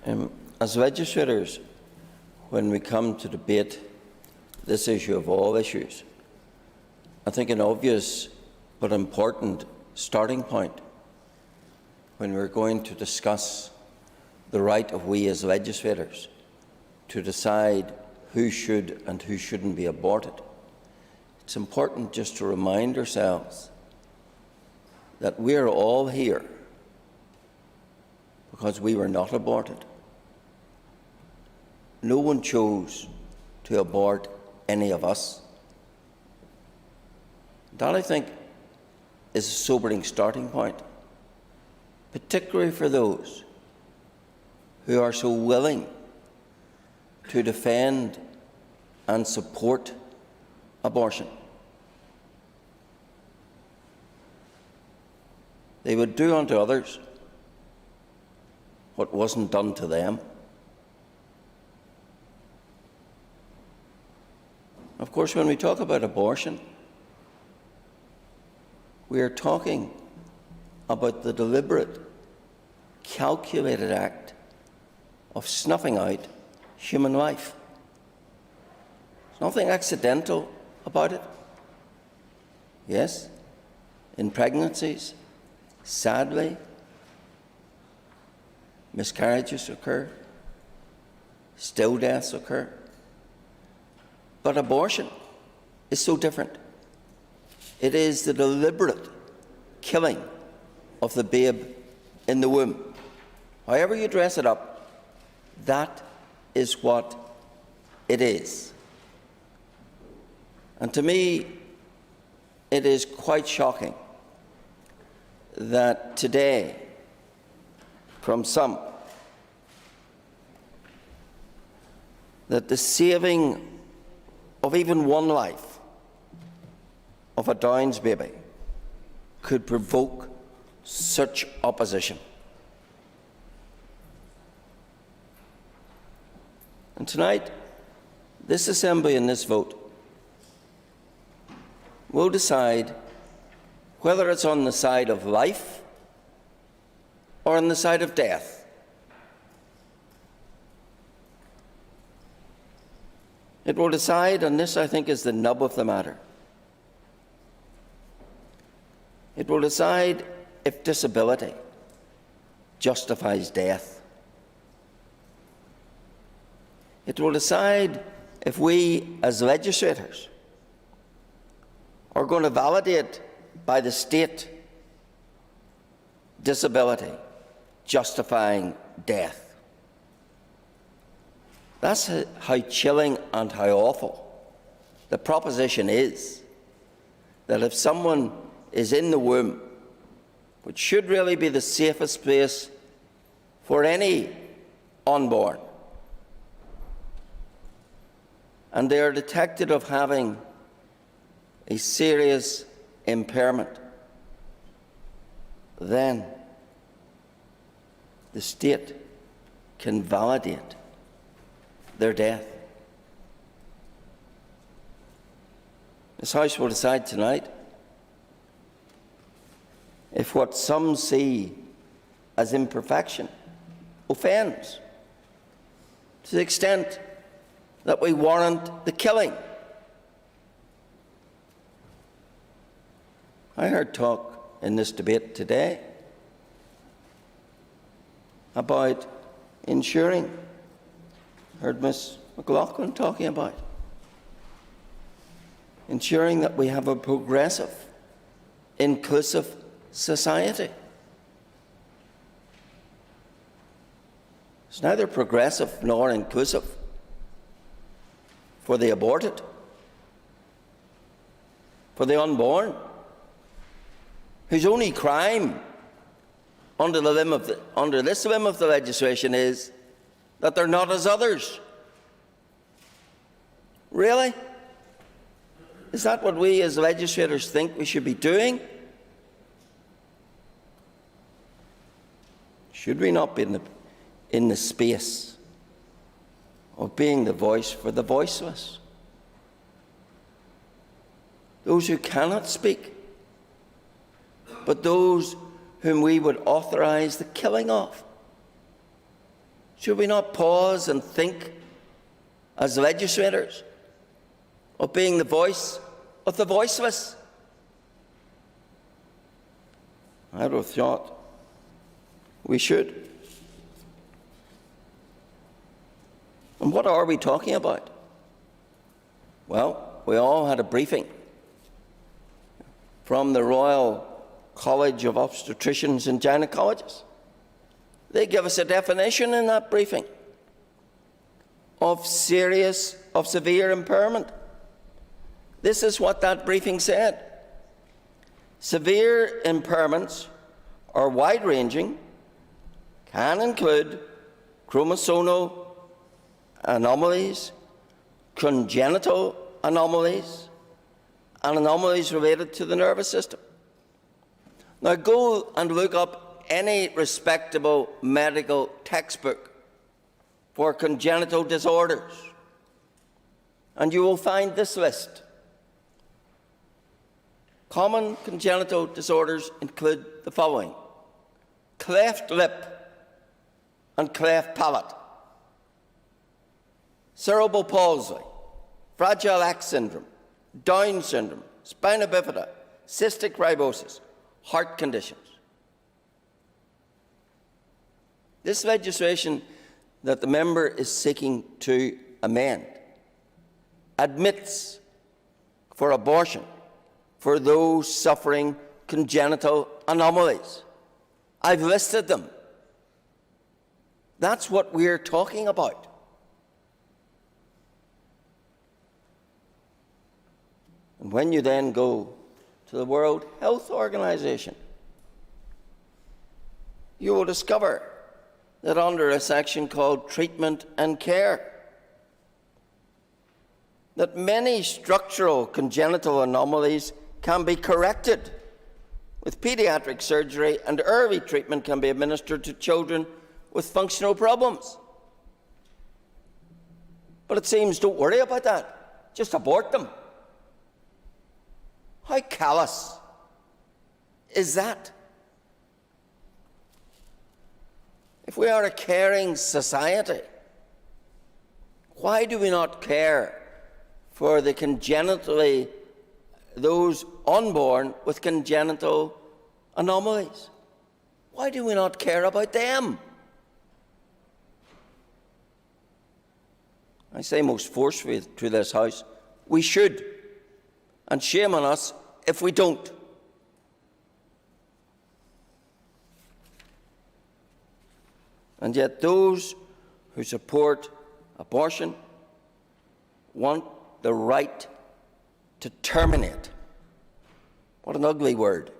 As legislators, when we come to debate this issue of all issues, I think an obvious but important starting point when we're going to discuss the right of we as legislators to decide who should and who shouldn't be aborted, it's important just to remind ourselves that we're all here because we were not aborted. No one chose to abort any of us. That, I think, is a sobering starting point, particularly for those who are so willing to defend and support abortion. They would do unto others what wasn't done to them. Of course, when we talk about abortion, we are talking about the deliberate, calculated act of snuffing out human life. There's nothing accidental about it. Yes, in pregnancies, sadly, miscarriages occur, still deaths occur. But abortion is so different. It is the deliberate killing of the babe in the womb. However you dress it up, that is what it is. And to me, it is quite shocking that today, from some, that the saving of even one life of a Downs baby could provoke such opposition. And tonight, this Assembly and this vote will decide whether it's on the side of life or on the side of death. It will decide, and this I think is the nub of the matter, it will decide if disability justifies death. It will decide if we as legislators are going to validate by the state disability justifying death. That's how chilling and how awful the proposition is, that if someone is in the womb, which should really be the safest place for any unborn, and they are detected of having a serious impairment, then the state can validate their death. This House will decide tonight if what some see as imperfection offends to the extent that we warrant the killing. I heard talk in this debate today about ensuring, heard Ms McLaughlin talking about, ensuring that we have a progressive, inclusive society. It's neither progressive nor inclusive for the aborted, for the unborn, whose only crime under this limb of the legislation is that they're not as others. Really? Is that what we as legislators think we should be doing? Should we not be in the space of being the voice for the voiceless? Those who cannot speak, but those whom we would authorise the killing of. Should we not pause and think as legislators of being the voice of the voiceless? I would have thought we should. And what are we talking about? Well, we all had a briefing from the Royal College of Obstetricians and Gynecologists. They give us a definition in that briefing of severe impairment. This is what that briefing said. Severe impairments are wide-ranging, can include chromosomal anomalies, congenital anomalies, and anomalies related to the nervous system. Now go and look up any respectable medical textbook for congenital disorders, and you will find this list. Common congenital disorders include the following: cleft lip and cleft palate, cerebral palsy, Fragile X syndrome, Down syndrome, spina bifida, cystic fibrosis, heart conditions. This legislation that the member is seeking to amend admits for abortion for those suffering congenital anomalies. I've listed them. That's what we're talking about. And when you then go to the World Health Organization, you will discover that under a section called Treatment and Care, that many structural congenital anomalies can be corrected with paediatric surgery, and early treatment can be administered to children with functional problems. But it seems, don't worry about that, just abort them. How callous is that? If we are a caring society, why do we not care for the those unborn with congenital anomalies? Why do we not care about them? I say most forcefully to this House, we should, and shame on us if we don't. And yet those who support abortion want the right to terminate, what an ugly word,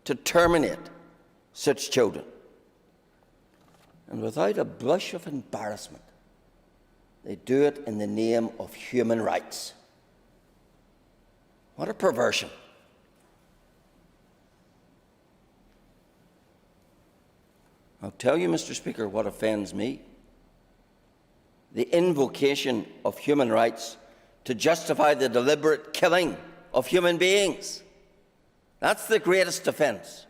to terminate such children. And without a blush of embarrassment, they do it in the name of human rights. What a perversion. I'll tell you, Mr. Speaker, what offends me. The invocation of human rights to justify the deliberate killing of human beings. That's the greatest offence.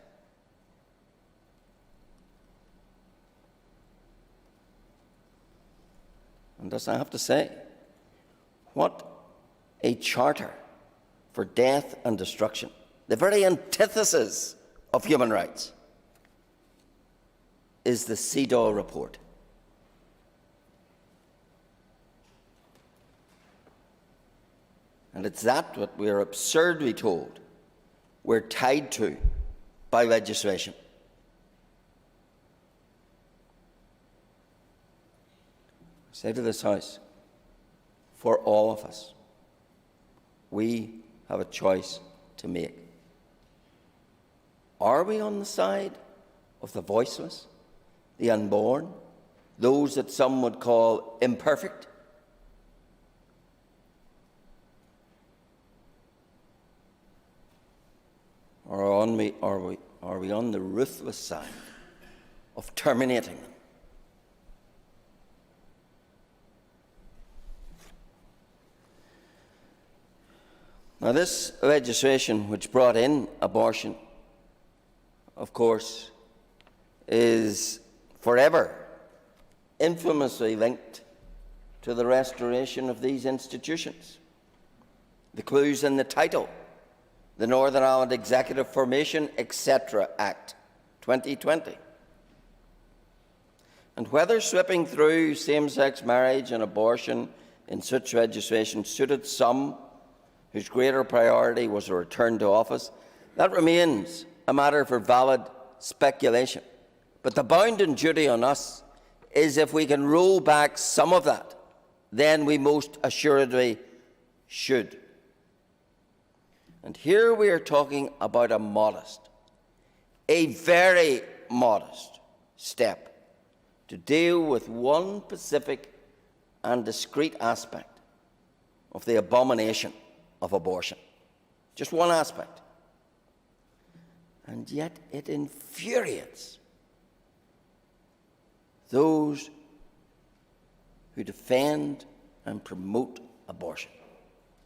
And thus I have to say, what a charter for death and destruction, the very antithesis of human rights, is the CEDAW report. And it's that what we are absurdly told we're tied to by legislation. I say to this House, for all of us, we have a choice to make. Are we on the side of the voiceless, the unborn, those that some would call imperfect? Or are we on the ruthless side of terminating them? Now, this legislation which brought in abortion, of course, is forever infamously linked to the restoration of these institutions. The clues in the title: the Northern Ireland Executive Formation, etc. Act 2020. And whether slipping through same-sex marriage and abortion in such legislation suited some whose greater priority was a return to office, that remains a matter for valid speculation. But the bounden duty on us is, if we can roll back some of that, then we most assuredly should. And here we are talking about a modest, a very modest step to deal with one specific and discrete aspect of the abomination of abortion. Just one aspect. And yet it infuriates those who defend and promote abortion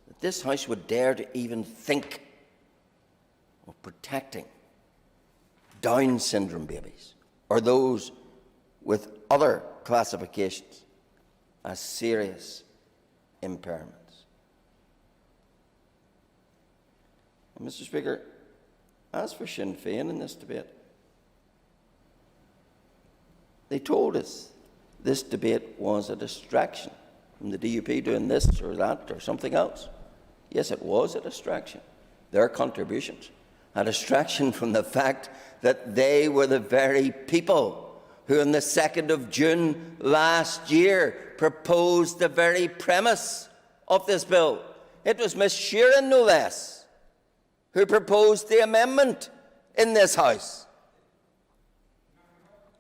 that this House would dare to even think of protecting Down syndrome babies or those with other classifications as serious impairments. And Mr. Speaker, as for Sinn Féin in this debate, they told us this debate was a distraction from the DUP doing this or that or something else. Yes, it was a distraction. Their contributions. A distraction from the fact that they were the very people who on the 2nd of June last year proposed the very premise of this bill. It was Ms Sheeran, no less, who proposed the amendment in this House.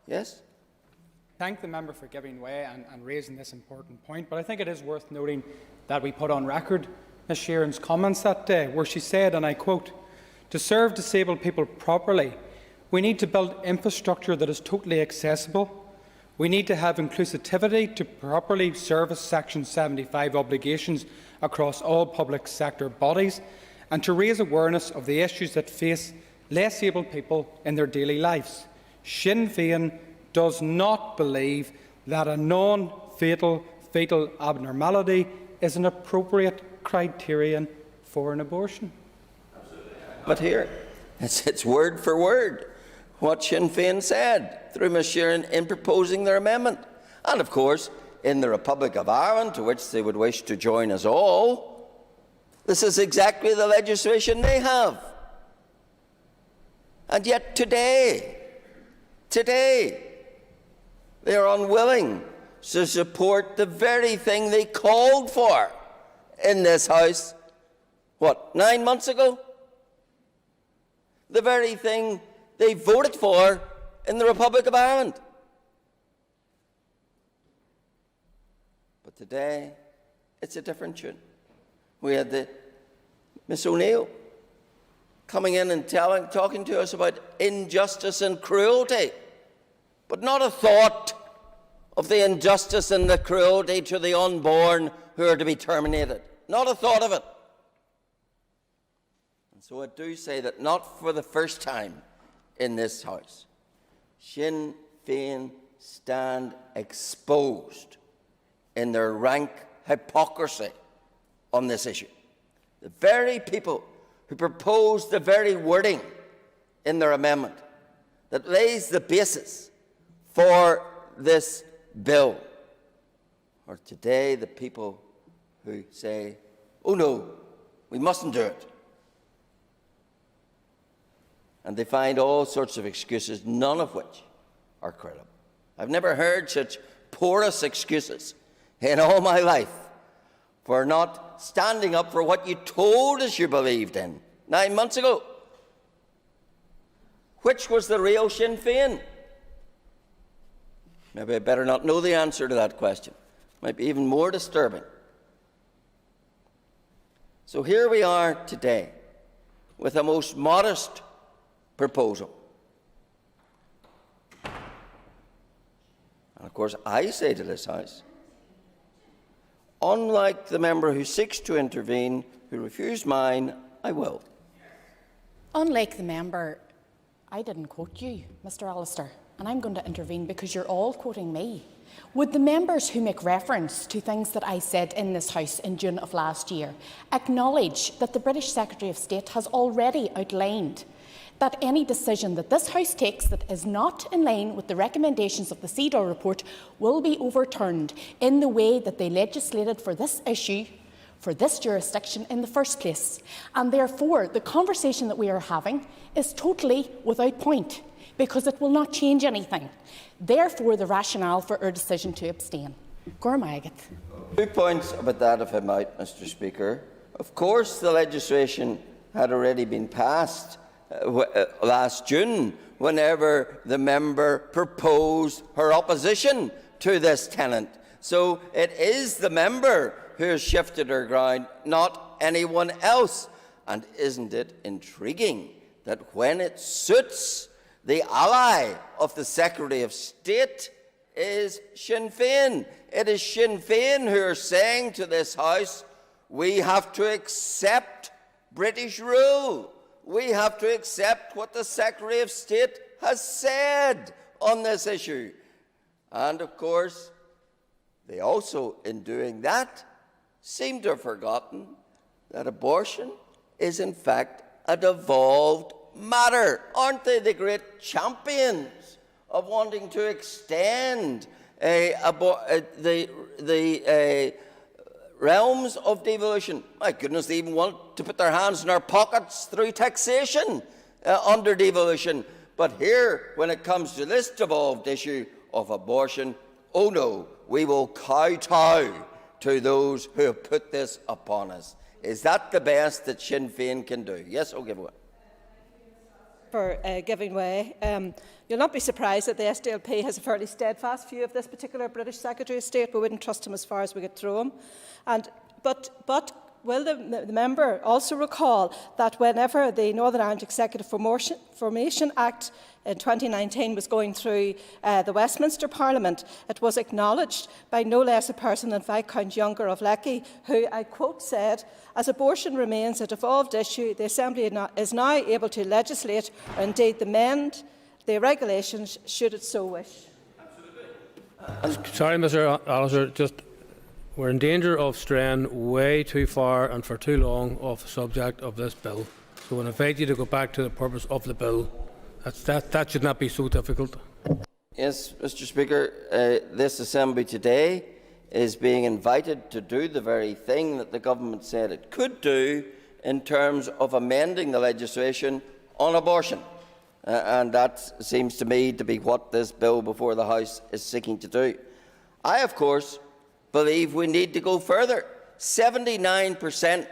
Yes? Thank the member for giving way and raising this important point, but I think it is worth noting that we put on record Ms Sheeran's comments that day, where she said, and I quote, "To serve disabled people properly, we need to build infrastructure that is totally accessible. We need to have inclusivity to properly service Section 75 obligations across all public sector bodies, and to raise awareness of the issues that face less able people in their daily lives. Sinn Féin does not believe that a non-fatal fetal abnormality is an appropriate criterion for an abortion." But here, it's word for word what Sinn Féin said through Ms Sheeran in proposing their amendment. And of course, in the Republic of Ireland, to which they would wish to join us all, this is exactly the legislation they have. And yet today, they are unwilling to support the very thing they called for in this House, 9 months ago? The very thing they voted for in the Republic of Ireland. But today, it's a different tune. We had Miss O'Neill coming in and talking to us about injustice and cruelty, but not a thought of the injustice and the cruelty to the unborn who are to be terminated. Not a thought of it. And so I do say that not for the first time in this House, Sinn Féin stand exposed in their rank hypocrisy on this issue. The very people who proposed the very wording in their amendment that lays the basis for this bill are today the people who say, "Oh no, we mustn't do it." And they find all sorts of excuses, none of which are credible. I've never heard such porous excuses in all my life for not standing up for what you told us you believed in 9 months ago. Which was the real Sinn Féin? Maybe I better not know the answer to that question. Might be even more disturbing. So here we are today with a most modest proposal. And of course, I say to this House, unlike the member who seeks to intervene, who refused mine, I will. Unlike the member, I didn't quote you, Mr. Allister, and I'm going to intervene because you're all quoting me. Would the members who make reference to things that I said in this House in June of last year acknowledge that the British Secretary of State has already outlined that any decision that this House takes that is not in line with the recommendations of the CEDAW report will be overturned in the way that they legislated for this issue, for this jurisdiction in the first place? And therefore, the conversation that we are having is totally without point, because it will not change anything. Therefore, the rationale for our decision to abstain. Gormagat. 2 points about that, if I might, Mr. Speaker. Of course, the legislation had already been passed last June, whenever the member proposed her opposition to this tenant. So it is the member who has shifted her ground, not anyone else. And isn't it intriguing that when it suits, the ally of the Secretary of State is Sinn Féin? It is Sinn Féin who are saying to this House, we have to accept British rule. We have to accept what the Secretary of State has said on this issue. And of course, they also, in doing that, seem to have forgotten that abortion is in fact a devolved matter. Aren't they the great champions of wanting to extend the realms of devolution? My goodness, they even want to put their hands in our pockets through taxation under devolution. But here, when it comes to this devolved issue of abortion, oh no, we will kowtow to those who have put this upon us. Is that the best that Sinn Féin can do? Yes, I'll give way. For giving way. You'll not be surprised that the SDLP has a fairly steadfast view of this particular British Secretary of State. We wouldn't trust him as far as we could throw him. But will the member also recall that whenever the Northern Ireland Executive Formation Act in 2019 was going through the Westminster Parliament, it was acknowledged by no less a person than Viscount Younger of Lecky, who, I quote, said, "As abortion remains a devolved issue, the Assembly is now able to legislate or indeed amend the regulations should it so wish." Sorry, Mr. Allister, we're in danger of straying way too far and for too long off the subject of this bill. So I invite you to go back to the purpose of the bill. That should not be so difficult. Yes, Mr. Speaker, this Assembly today is being invited to do the very thing that the government said it could do in terms of amending the legislation on abortion. And that seems to me to be what this bill before the House is seeking to do. I, of course, believe we need to go further. 79%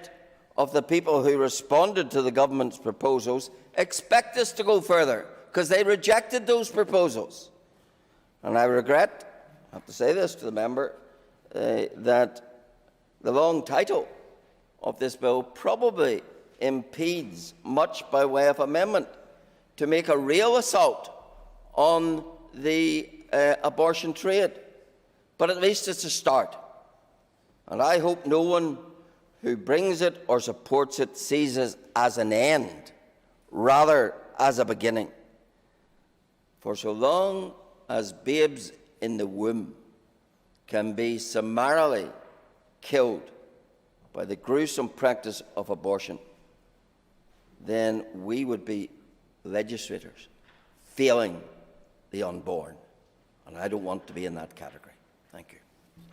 of the people who responded to the government's proposals expect us to go further because they rejected those proposals. And I regret, I have to say this to the member, that the long title of this bill probably impedes much by way of amendment to make a real assault on the abortion trade. But at least it's a start. And I hope no one who brings it or supports it sees it as an end, rather as a beginning. For so long as babes in the womb can be summarily killed by the gruesome practice of abortion, then we would be legislators failing the unborn. And I don't want to be in that category. Thank you.